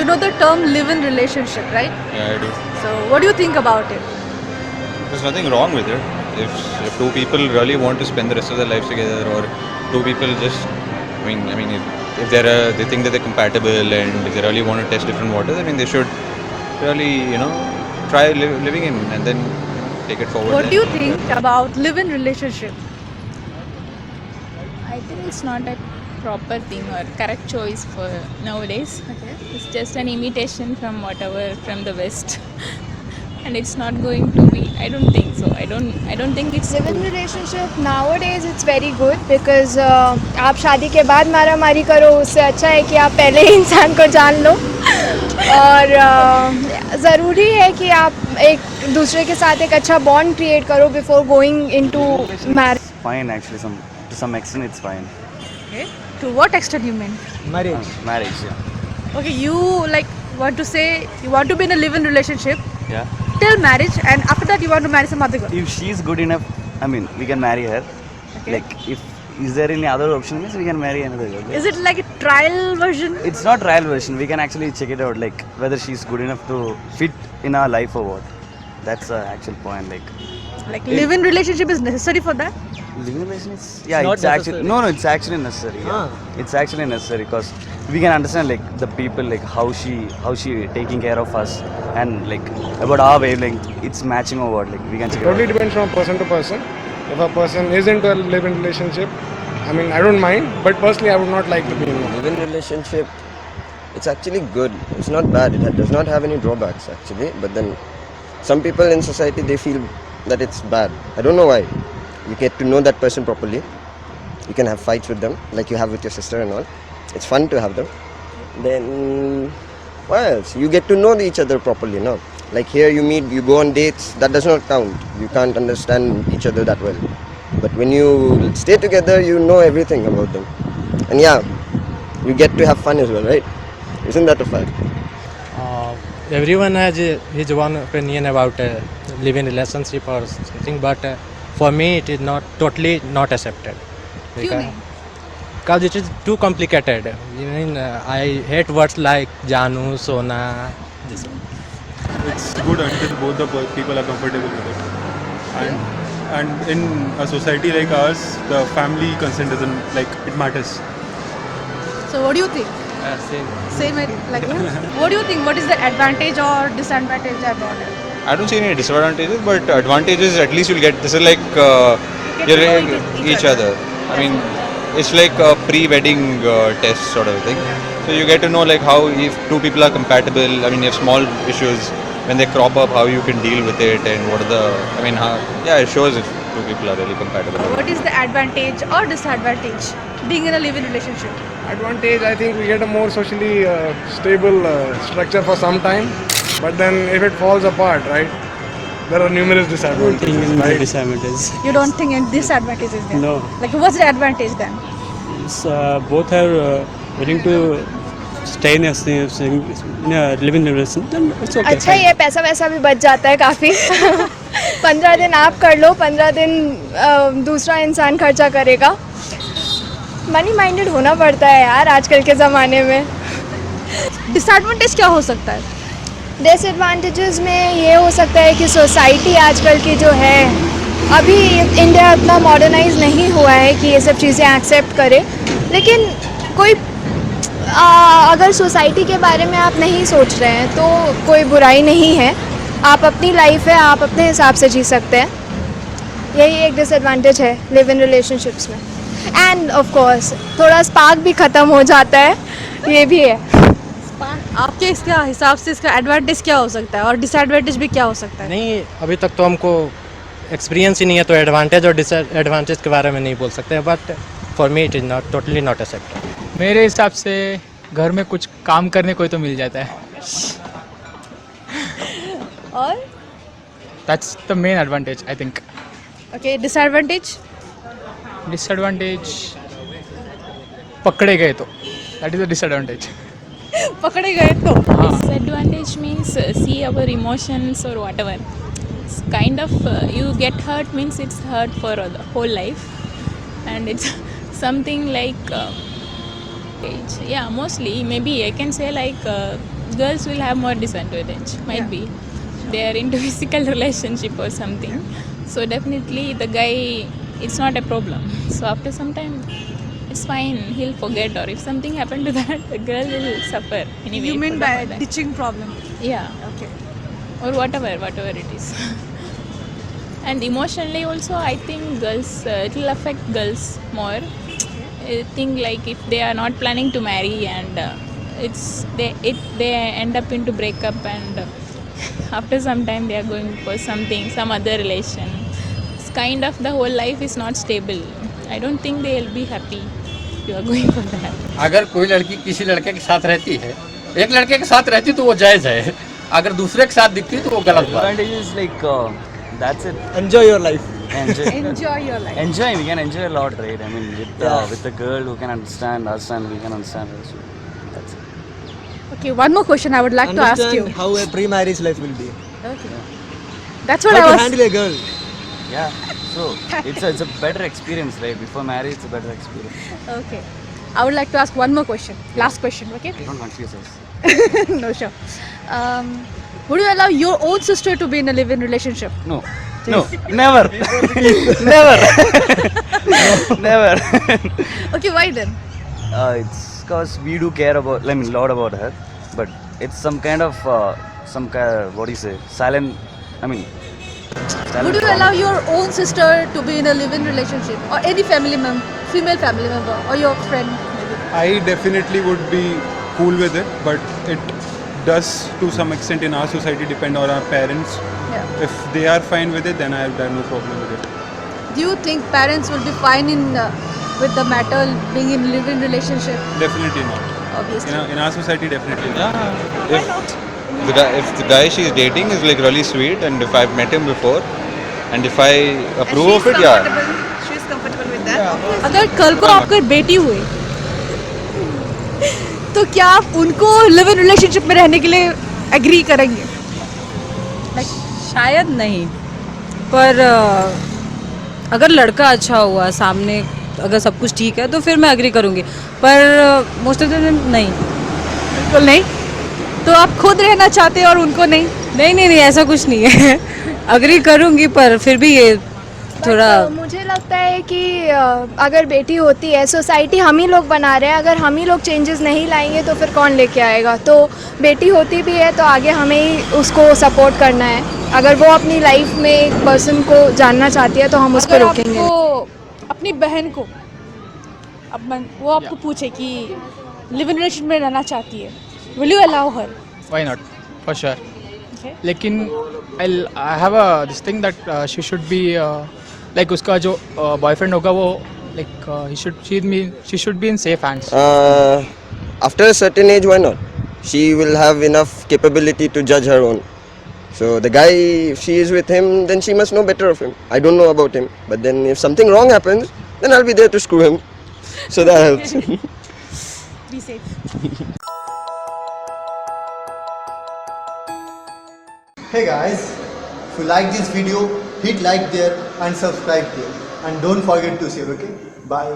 you know the term live-in relationship, right? Yeah, I do. So what do you think about it? There's nothing wrong with it. If two people really want to spend the rest of their lives together, or two people just, I mean, if they think that they're compatible and if they really want to test different waters, I mean, they should really, try living in and then take it forward. What then. do you think about live-in relationship? I think it's not a proper thing or correct choice for nowadays. Okay. It's just an imitation from whatever from the West, and it's not going to be. I don't think so. I don't think it's live in good. Relationship nowadays it's very good because आप शादी के बाद मारा मारी करो उससे अच्छा है कि आप पहले ही इंसान को जान लो और ज़रूरी है कि आप एक दूसरे के साथ एक अच्छा बॉन्ड क्रिएट करो before going into marriage Fine, actually, to some extent it's fine. Okay. To what extent you mean? Marriage, yeah. Okay, you like want to say you want to be in a live-in relationship Yeah. till marriage, and after that you want to marry some other girl. If she's good enough, I mean, we can marry her. Okay. Like, is there any other option? Means we can marry another girl. Is it like a trial version? It's not trial version. We can actually check it out, like whether she's good enough to fit in our life or what. That's the actual point. Like live-in relationship is necessary for that? Living relation is it's actually it's actually necessary. Yeah. It's actually necessary because we can understand like the people, like how she taking care of us, and like about our wavelength, it's matching or what. Like we can check it Totally out. depends from person to person. If a person is into a live-in relationship, I mean, I don't mind, but personally, I would not like to be in one. Live-in relationship, it's actually good. It's not bad. It does not have any drawbacks actually. But then, some people in society they feel that it's bad. I don't know why. You get to know that person properly. You can have fights with them, like you have with your sister and all. It's fun to have them. Then, what else? You get to know each other properly, no? Like here, you meet, you go on dates. That does not count. You can't understand each other that well. But when you stay together, you know everything about them. And yeah, you get to have fun as well, right? Isn't that a fact? Everyone has his own opinion about living relationship or something, but for me it is not accepted. Because it is too complicated. I hate words like Janu, Sona. This one. It's good until both the people are comfortable with it. And in a society like ours, the family consent doesn't, like, it matters. So what do you think? Same like what do you think? What is the advantage or disadvantage about it? I don't see any disadvantages, but advantages at least you'll get. This is like Get to know each other. I mean, it's like a pre-wedding test sort of thing. So you get to know like how if two people are compatible. I mean, if small issues when they crop up, how you can deal with it, and what are the. I mean, it shows if two people are really compatible. What is the advantage or disadvantage being in a live-in relationship? Advantage, I think we get a more socially stable structure for some time, but then if it falls apart, right, there are numerous disadvantages. Right? Disadvantages. You don't think any disadvantage is there? No. Like what's the advantage then? Both are willing to stay in a living relation. Then it's okay. अच्छा ये पैसा वैसा भी बच जाता है काफ़ी 15 दिन आप कर लो 15 दिन दूसरा इंसान खर्चा करेगा मनी माइंडेड होना पड़ता है यार आजकल के ज़माने में डिसएडवांटेज क्या हो सकता है? डिसएडवांटेजेस में ये हो सकता है कि सोसाइटी आजकल की जो है अभी इंडिया इतना मॉडर्नाइज नहीं हुआ है कि ये सब चीज़ें एक्सेप्ट करे लेकिन कोई अगर सोसाइटी के बारे में आप नहीं सोच रहे हैं तो कोई बुराई नहीं है आप अपनी लाइफ है आप अपने हिसाब से जी सकते हैं यही एक डिसएडवांटेज है लिव इन रिलेशनशिप्स में एंड ऑफ कोर्स थोड़ा स्पार्क भी ख़त्म हो जाता है ये भी है आपके इसका हिसाब से इसका एडवांटेज क्या हो सकता है और डिसएडवांटेज भी क्या हो सकता है? नहीं, अभी तक तो हमको एक्सपीरियंस ही नहीं है, तो एडवांटेज और डिसएडवांटेज के बारे में नहीं बोल सकते हैं, but for me it is not totally not accepted. मेरे हिसाब से घर में कुछ काम करने को तो मिल जाता है और that's the main advantage I think. Okay, disadvantage पकड़े गए तो दैट इज द डिसएडवांटेज। पकड़े गए तो Disadvantage means see our emotions or whatever. It's kind of you get hurt means it's hurt for the whole life, and it's something like age. Yeah, mostly maybe I can say like girls will have more disadvantage. Might be they are into physical relationship or something. So definitely the guy, it's not a problem. So after some time, it's fine. He'll forget, or if something happened to that, the girl will suffer anyway. You mean for by that. ditching problem? Yeah, Okay. or whatever it is. And emotionally also, I think girls, it will affect girls more. I think like if they are not planning to marry and they end up into breakup and after some time they are going for some other relation. It's kind of the whole life is not stable. I don't think they will be happy if you are going for that. अगर कोई लड़की किसी लड़के के साथ रहती है, एक लड़के के साथ रहती तो वो जायज़ है, अगर दूसरे के साथ दिखती तो वो गलत बात है. Advantage is like that's it. Enjoy your life. Enjoy your life. Enjoy. We can enjoy a lot, right? I mean, with a girl who can understand us and we can understand her. So that's it. Okay, one more question I would like to ask you. Understand how a pre-marriage life will be. Okay. That's what How I to was. handle a girl. Yeah. So it's a better experience, right? Before marriage, it's a better experience. Okay. I would like to ask one more question. Last question, okay? Don't confuse us. No, sure. Would you allow your own sister to be in a live-in relationship? No. No. Never. Never. Never. Okay, why then? It's because we do care about, I mean, a lot about her, but it's some kind of, what do you say, silent, I mean, silent Would you trauma. allow your own sister to be in a live-in relationship, or any family member, female family member, or your friend? Maybe? I definitely would be cool with it, but it does to some extent in our society depend on our parents. Yeah. If they are fine with it, then I have no problem with it. Do you think parents will be fine in with the matter being in live-in relationship? Definitely not. Obviously. In our society, definitely not. Yeah. If the guy she's dating is like really sweet, and if I've met him before, and if I approve of it, yeah. She is comfortable with that. अगर कल को आपकी बेटी हुई, तो क्या आप उनको लिव-इन रिलेशनशिप में रहने के लिए एग्री करेंगे? शायद नहीं, पर अगर लड़का अच्छा हुआ सामने, अगर सब कुछ ठीक है तो फिर मैं एग्री करूँगी, पर मोस्ट ऑफ द टाइम नहीं. बिल्कुल नहीं. तो आप खुद रहना चाहते हैं और उनको नहीं? नहीं, ऐसा कुछ नहीं है. एग्री करूँगी, पर फिर भी ये थोड़ा. मुझे लगता है कि अगर बेटी होती है, सोसाइटी हम ही लोग बना रहे हैं, अगर हम ही लोग चेंजेस नहीं लाएंगे तो फिर कौन लेके आएगा. तो बेटी होती भी है तो आगे हमें ही उसको सपोर्ट करना है. अगर वो अपनी लाइफ में एक पर्सन को जानना चाहती है तो हम उसको रोकेंगे. आपको अपनी बहन को वो आपको पूछे कि लिव इन रिलेशन में रहना चाहती है, will you allow her? Why not? For sure. Okay. लेकिन I have a this thing that she should be like उसका जो boyfriend होगा वो like she should be in safe hands. After a certain age, why not? She will have enough capability to judge her own. So the guy, if she is with him, then she must know better of him. I don't know about him, but then if something wrong happens, then I'll be there to screw him. So that helps. Be safe. Hey guys, if you like this video, hit like there and subscribe there. And don't forget to share, okay? Bye.